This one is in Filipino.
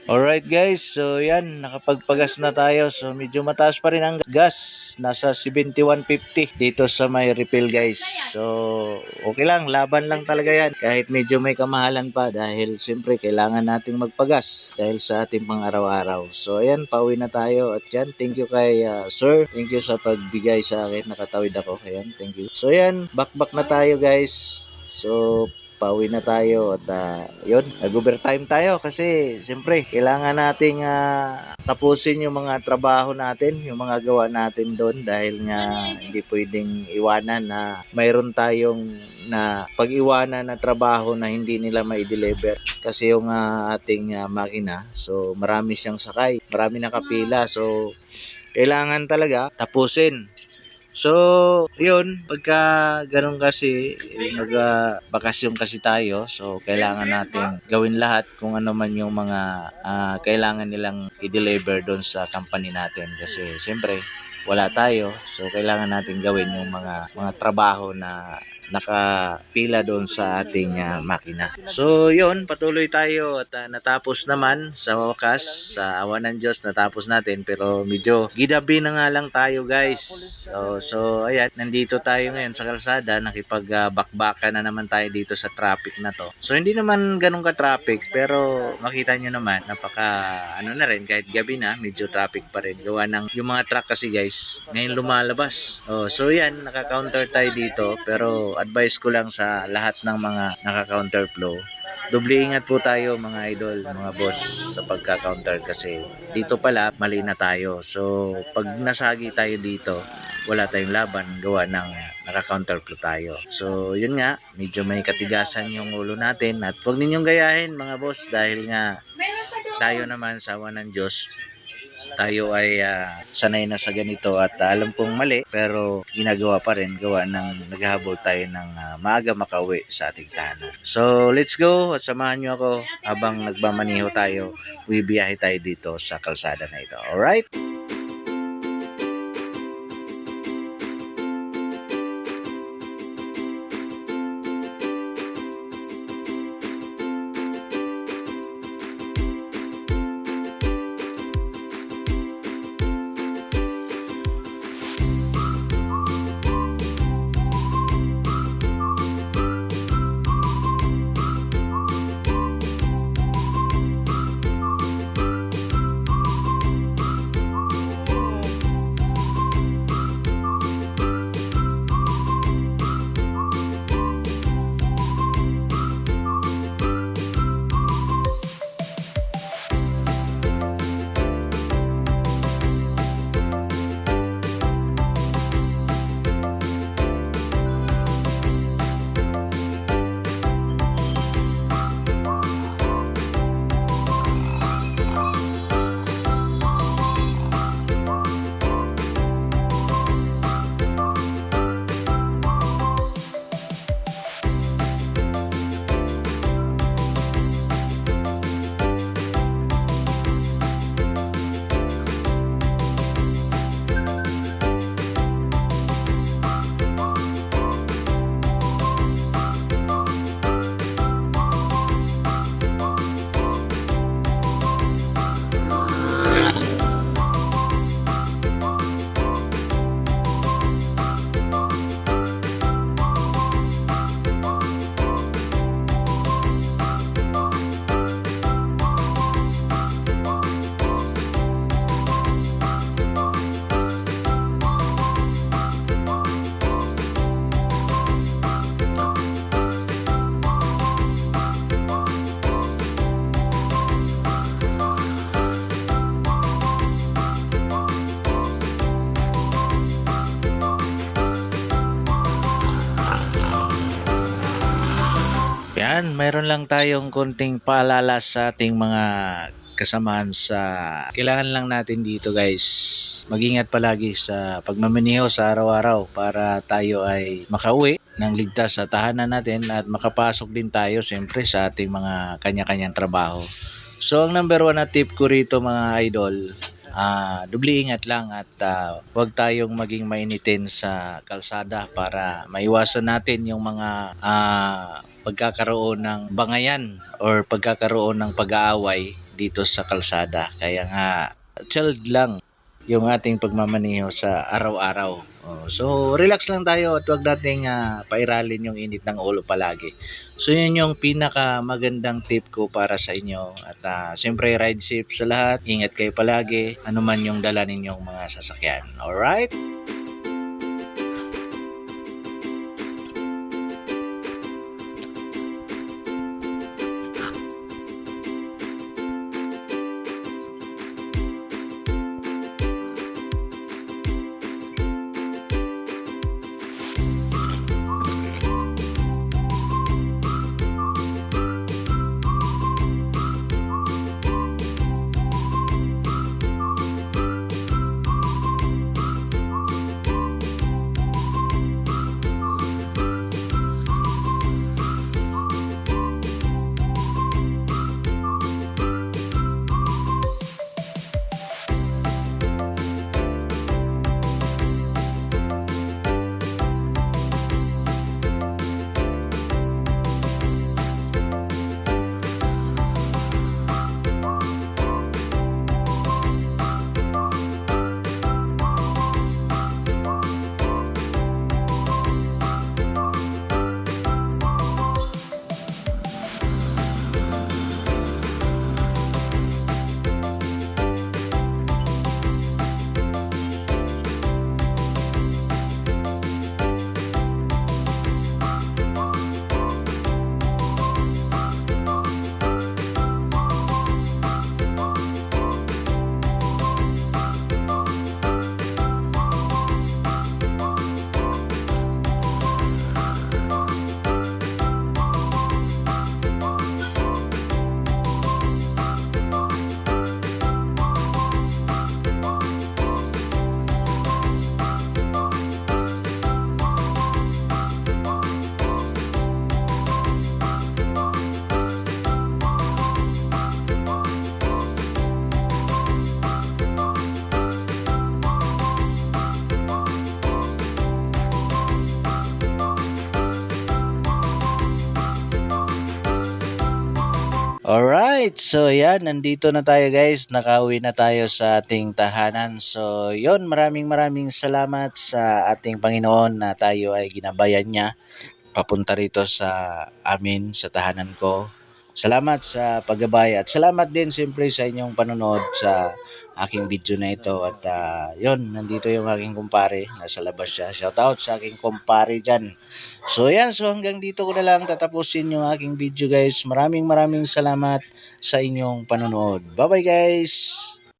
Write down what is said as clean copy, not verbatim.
Alright guys, so yan, nakapagpagas na tayo. So medyo mataas pa rin ang gas. Nasa 71.50 dito sa may refill guys. So okay lang, laban lang talaga yan. Kahit medyo may kamahalan pa dahil siyempre kailangan nating magpagas dahil sa ating pang araw-araw. So ayan, pauwi na tayo. At yan, thank you kay sir. Thank you sa pagbigay sa akin. Nakatawid ako. Ayan, thank you. So ayan, back na tayo guys. So pauwi na tayo at yun, nag-overtime tayo kasi siyempre kailangan nating tapusin yung mga trabaho natin, yung mga gawa natin doon dahil nga hindi pwedeng iwanan na mayroon tayong na pag-iwanan na trabaho na hindi nila mai-deliver kasi yung ating makina, so marami siyang sakay, marami nakapila, so kailangan talaga tapusin. So, yun, pagka ganun kasi, bakasyon kasi tayo, so kailangan natin gawin lahat kung ano man yung mga kailangan nilang i-deliver doon sa company natin. Kasi, siyempre, wala tayo, so kailangan natin gawin yung mga trabaho na nakapila doon sa ating makina. So yun, patuloy tayo at natapos naman sa wakas, sa awa ng Diyos natapos natin, pero medyo gidabi na nga lang tayo guys. So ayan, nandito tayo ngayon sa kalsada, nakipag-bakbakan na naman tayo dito sa traffic na to. So hindi naman ganun ka-traffic, pero makita nyo naman, ano na rin, kahit gabi na, medyo traffic pa rin. Gawa ng yung mga truck kasi guys, ngayon lumalabas. So yan, naka-counter tayo dito, pero advice ko lang sa lahat ng mga naka-counter flow, doble ingat po tayo mga idol, mga boss sa pagka-counter kasi dito pala mali na tayo. So pag nasagi tayo dito, wala tayong laban gawa ng naka-counter flow tayo. So yun nga, medyo may katigasan yung ulo natin at huwag ninyong gayahin mga boss dahil nga tayo naman sa awa ng Diyos, tayo ay sanay na sa ganito at alam kong mali pero ginagawa pa rin gawa ng naghahabol tayo ng maaga makauwi sa ating tahanan. So let's go at samahan nyo ako habang nagmamaniho tayo, bibiyahe tayo dito sa kalsada na ito. Alright? Yan, mayroon lang tayong konting paalala sa ating mga kasamahan sa kailangan lang natin dito guys. Mag-ingat palagi sa pagmamaniho sa araw-araw para tayo ay makauwi ng ligtas sa tahanan natin at makapasok din tayo siyempre sa ating mga kanya-kanyang trabaho. So ang number one na tip ko rito mga idol, doble ingat lang at huwag tayong maging mainitin sa kalsada para maiwasan natin yung mga pagkakaroon ng bangayan or pagkakaroon ng pag-aaway dito sa kalsada. Kaya nga, chill lang yung ating pagmamaneho sa araw-araw. So, relax lang tayo at huwag nating pairalin yung init ng ulo palagi. So, yun yung pinaka magandang tip ko para sa inyo. At siyempre, ride safe sa lahat. Ingat kayo palagi. Ano man yung dala ninyong mga sasakyan. Alright? Alright, so yan, nandito na tayo guys, nakauwi na tayo sa ating tahanan. So yon, maraming maraming salamat sa ating Panginoon na tayo ay ginabayan niya papunta rito sa amin, sa tahanan ko. Salamat sa paggabay at salamat din siyempre sa inyong panonood sa aking video na ito. At yon, nandito yung aking kumpare, nasa labas siya. Shoutout sa aking kumpare dyan. So yan, so hanggang dito ko na lang tatapusin yung aking video guys. Maraming maraming salamat sa inyong panonood. Bye bye guys!